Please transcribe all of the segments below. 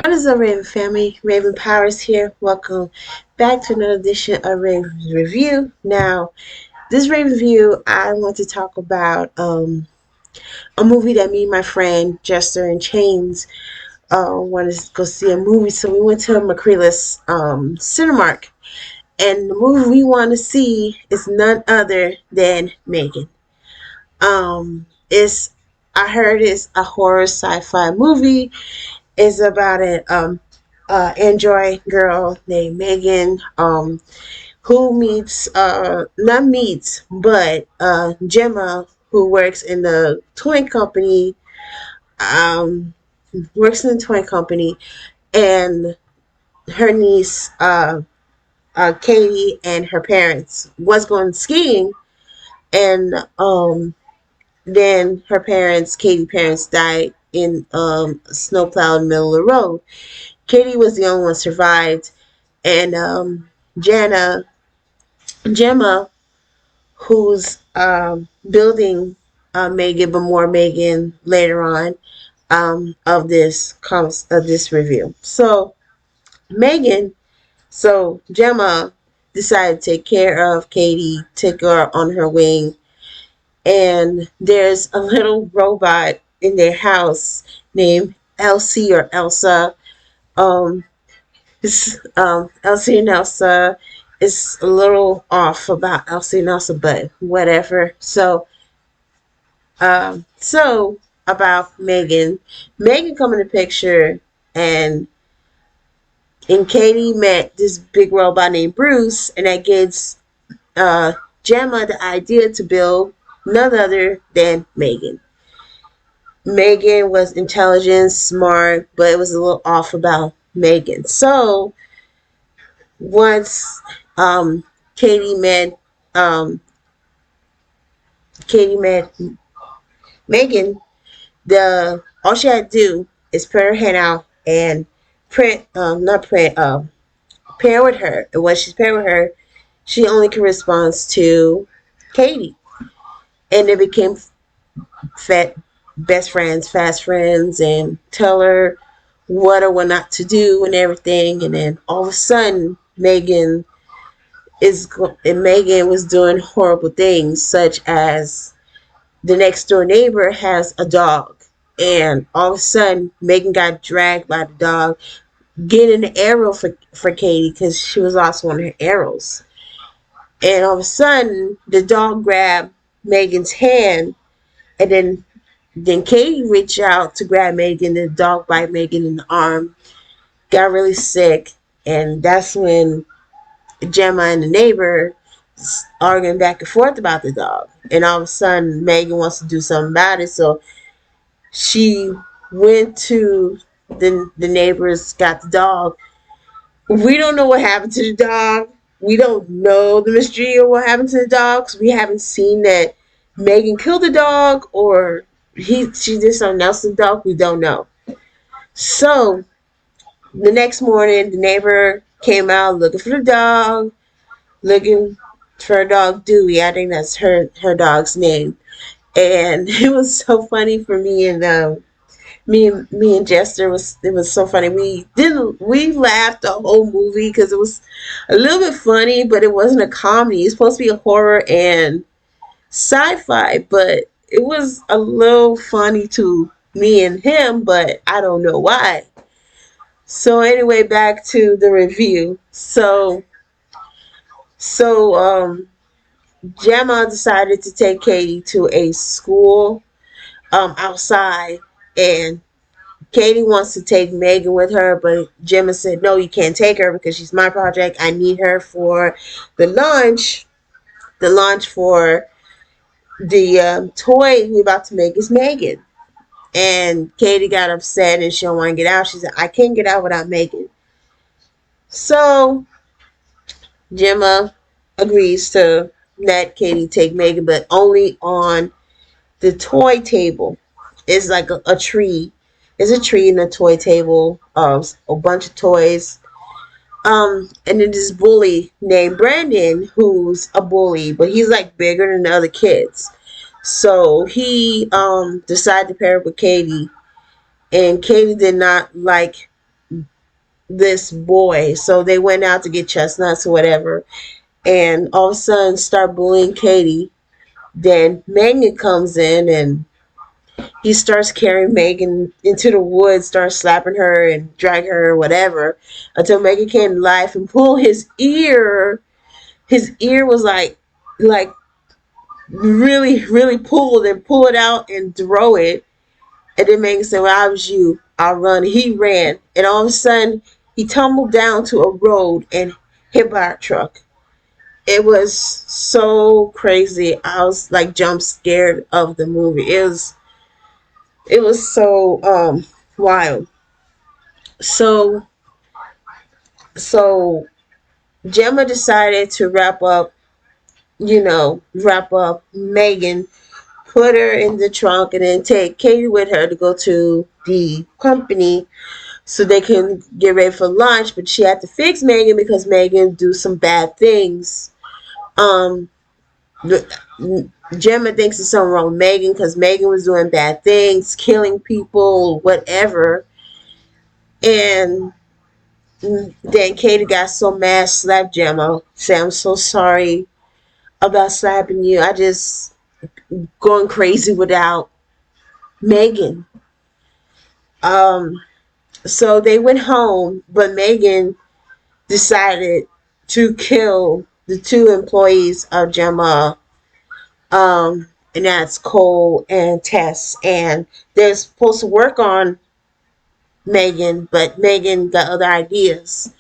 What is up, Raven family? Raven Powers here. Welcome back to another edition of Raven's Review. Now, this Raven Review, I want to talk about a movie that me and my friend Jester and Chains wanted to go see a movie. So we went to McCreeless Cinemark, and the movie we want to see is none other than Megan. It's I heard it's a horror sci-fi movie. It's about an android girl named Megan, who meets not meets, but Gemma, who works in the toy company, um, works in the toy company, and her niece, Katie, and her parents was going skiing, and then her parents, Katie's parents, died in a snowplow in the middle of the road. Katie was the only one survived, and Jana, Gemma, who's building Megan, but more Megan later on of this review. So Megan, so Gemma decided to take care of Katie, take her on her wing, and there's a little robot in their house named Elsie or Elsa. Um, Elsie and Elsa is a little off about Elsie and Elsa, but whatever. So about Megan. Megan come in the picture, and Katie met this big robot named Bruce, and that gives uh, Gemma the idea to build none other than Megan. Megan was intelligent, smart, but it was a little off about Megan. So once um, Katie met um, Katie met Megan, the all she had to do is put her hand out and print not print pair with her. And when she's paired with her, she only can respond to Katie. And they became fat best friends, fast friends, and tell her what or what not to do and everything. And then all of a sudden, Megan was doing horrible things, such as the next door neighbor has a dog, and all of a sudden Megan got dragged by the dog, getting an arrow for Katie because she was also one of her arrows. And all of a sudden the dog grabbed Megan's hand, and then Katie reached out to grab Megan, and the dog bite Megan in the arm, got really sick, and that's when Gemma and the neighbor arguing back and forth about the dog. And all of a sudden, Megan wants to do something about it. So she went to the neighbors, got the dog. We don't know what happened to the dog. We don't know the mystery of what happened to the dog, because we haven't seen that Megan killed the dog or she did something else to the dog. We don't know. So the next morning, the neighbor came out looking for the dog, looking for her dog Dewey. I think that's her dog's name. And it was so funny for me and me and Jester. It was so funny. We laughed the whole movie because it was a little bit funny, but it wasn't a comedy. It's supposed to be a horror and sci-fi, but it was a little funny to me and him, but I don't know why. So anyway, back to the review. So Gemma decided to take Katie to a school outside, and Katie wants to take Megan with her, but Gemma said, "No, you can't take her because she's my project. I need her for the launch. The launch for the toy we're about to make is Megan." And Katie got upset and she don't want to get out. She said, "I can't get out without Megan." So Gemma agrees to let Katie take Megan, but only on the toy table. It's like a tree. It's a tree and a toy table of a bunch of toys. And then this bully named Brandon, who's a bully, but he's like bigger than the other kids. So he decided to pair up with Katie, and Katie did not like this boy. So they went out to get chestnuts or whatever, and all of a sudden start bullying Katie. Then Megan comes in and he starts carrying Megan into the woods, starts slapping her and drag her or whatever until Megan came to life and pulled his ear. His ear was like really, really pulled and pull it out and throw it. And then Megan said, well, I was you. I'll run. He ran. And all of a sudden, he tumbled down to a road and hit by a truck. It was so crazy. I was like jump scared of the movie. It was so wild. So so Gemma decided to wrap up Megan, put her in the trunk, and then take Katie with her to go to the company so they can get ready for lunch. But she had to fix Megan because Megan do some bad things. Um, Gemma thinks there's something wrong with Megan because Megan was doing bad things, killing people, whatever. And then Katie got so mad, slapped Gemma, said, I'm so sorry about slapping you. I just going crazy without Megan. Um, so they went home, but Megan decided to kill the two employees of Gemma, and that's Cole and Tess. And they're supposed to work on Megan, but Megan got other ideas.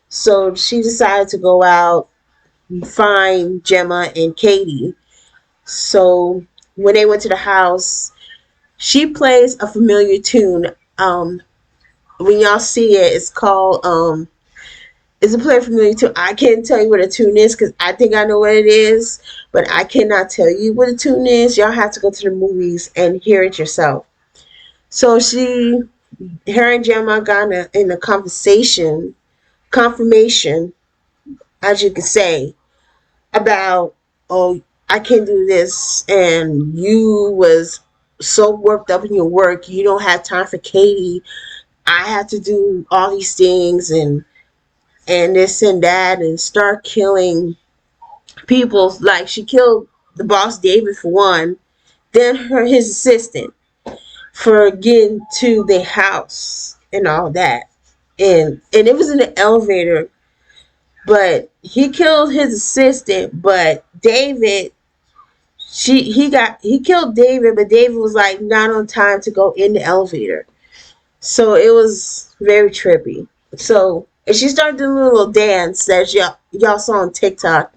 So she decided to go out and find Gemma and Katie. So when they went to the house, she plays a familiar tune. When y'all see it, it's called it's a play familiar tune. I can't tell you what a tune is because I think I know what it is, but I cannot tell you what a tune is. Y'all have to go to the movies and hear it yourself. So her and Gemma got in a conversation, confirmation, as you could say, about, oh, I can do this, and you was so worked up in your work, you don't have time for Katie. I have to do all these things and this and that, and start killing people. Like she killed the boss David for one, then his assistant for getting to the house and all that. And it was in the elevator, but he killed his assistant, but David, he killed David, but David was like not on time to go in the elevator. So it was very trippy. So and she started doing a little dance that y'all saw on TikTok.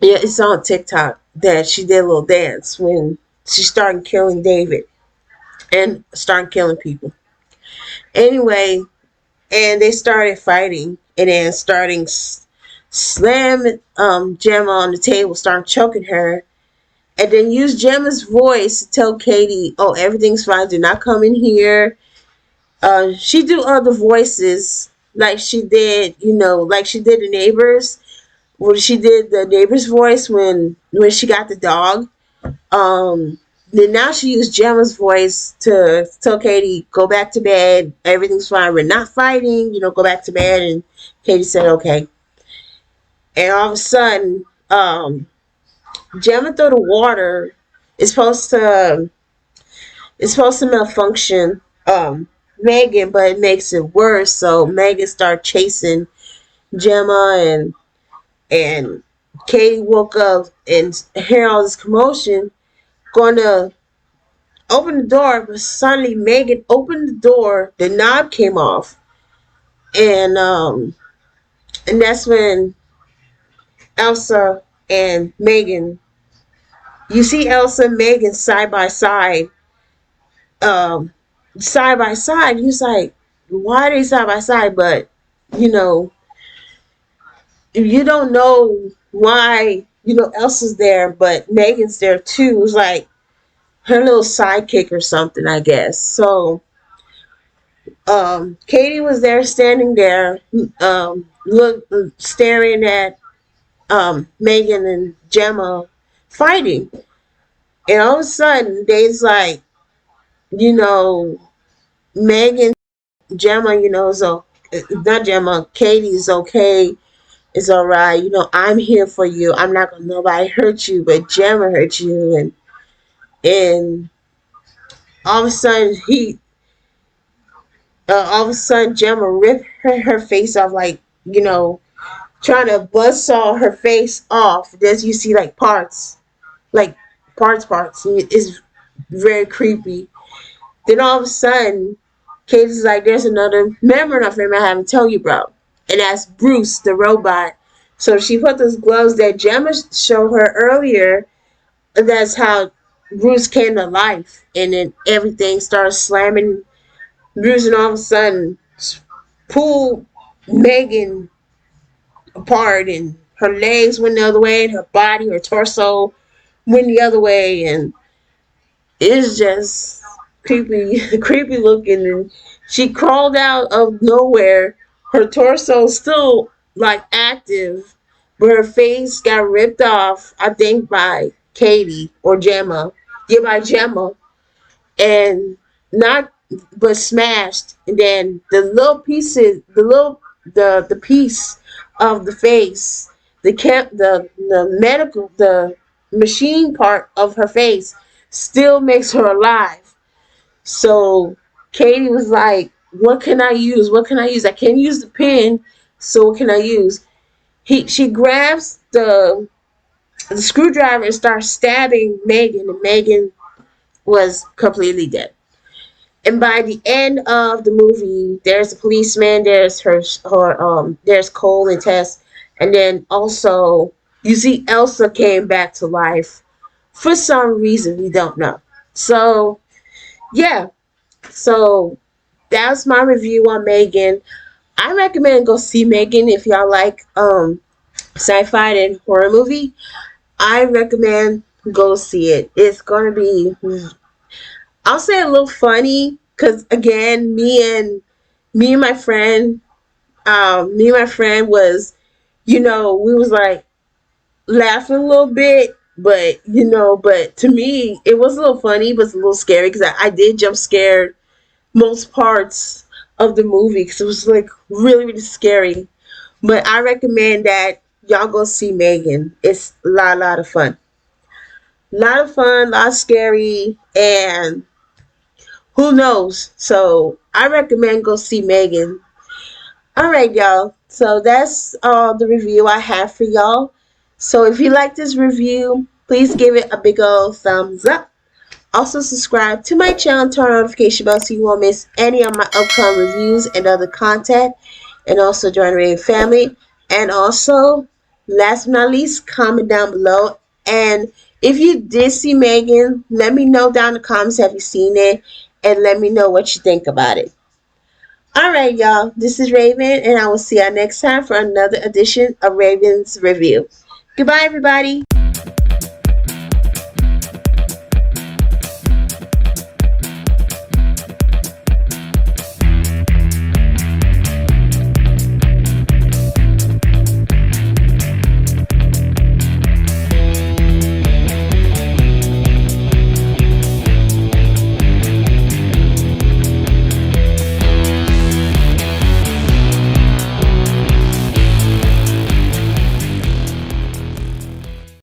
Yeah, it's on TikTok that she did a little dance when she started killing David and started killing people. Anyway, and they started fighting, and then starting slamming Gemma on the table, starting choking her, and then use Gemma's voice to tell Katie, "Oh, everything's fine. Do not come in here." She do other voices like she did, like she did the neighbors. When she did the neighbor's voice when she got the dog. Then now she used Gemma's voice to tell Katie, go back to bed. Everything's fine. We're not fighting. Go back to bed. And Katie said, okay. And all of a sudden, Gemma through the water is supposed to malfunction Megan, but it makes it worse. So Megan started chasing Gemma, and Katie woke up and hear all this commotion, going to open the door, but suddenly Megan opened the door, the knob came off, and that's when Elsa and Megan, you see Elsa and Megan um, side by side. You're like, why are they side by side? But you know, you don't know why. Elsa's there, but Megan's there too. It was like her little sidekick or something, I guess. So Katie was there, standing there, staring at Megan and Gemma fighting, and all of a sudden, they's like, Megan, Gemma, so not Gemma, Katie's okay. It's all right. You know, I'm here for you. I'm not gonna nobody hurt you, but Gemma hurt you, and all of a sudden all of a sudden Gemma ripped her face off, like, you know, trying to buzzsaw her face off. As you see, like like parts. It's very creepy. Then all of a sudden, Katie's like, "There's another member in our family I haven't told you, bro," and that's Bruce, the robot. So she put those gloves that Gemma showed her earlier. And that's how Bruce came to life, and then everything started slamming Bruce, and all of a sudden, pulled Megan apart, and her legs went the other way, and her body, her torso went the other way, and it's just creepy, creepy looking. And she crawled out of nowhere. Her torso still like active, but her face got ripped off. I think by Katie or Gemma. Yeah, by Gemma, and not but smashed. And then the little pieces, the piece of the face, the medical, the machine part of her face still makes her alive. So Katie was like, "What can I use? What can I use? I can't use the pen. So what can I use?" She grabs the screwdriver and starts stabbing Megan, and Megan was completely dead. And by the end of the movie, there's a policeman, there's there's Cole and Tess, and then also you see Elsa came back to life for some reason we don't know. So yeah, so that's my review on Megan. I recommend go see Megan if y'all like sci-fi and horror movie. I recommend go see it. It's gonna be, I'll say, a little funny, because again, me and my friend, was, you know, we was like laughing a little bit, but but to me it was a little funny, but it's a little scary because I did jump scared most parts of the movie because it was like really really scary. But I recommend that y'all go see Megan. It's lot of fun, lot scary, and who knows? So I recommend go see Megan. All right, y'all. So that's the review I have for y'all. So if you like this review, please give it a big old thumbs up. Also subscribe to my channel, turn on notification bell so you won't miss any of my upcoming reviews and other content. And also join the Raven family. And also, last but not least, comment down below. And if you did see Megan, let me know down in the comments, have you seen it? And let me know what you think about it. Alright, y'all. This is Raven, and I will see y'all next time for another edition of Raven's Review. Goodbye, everybody.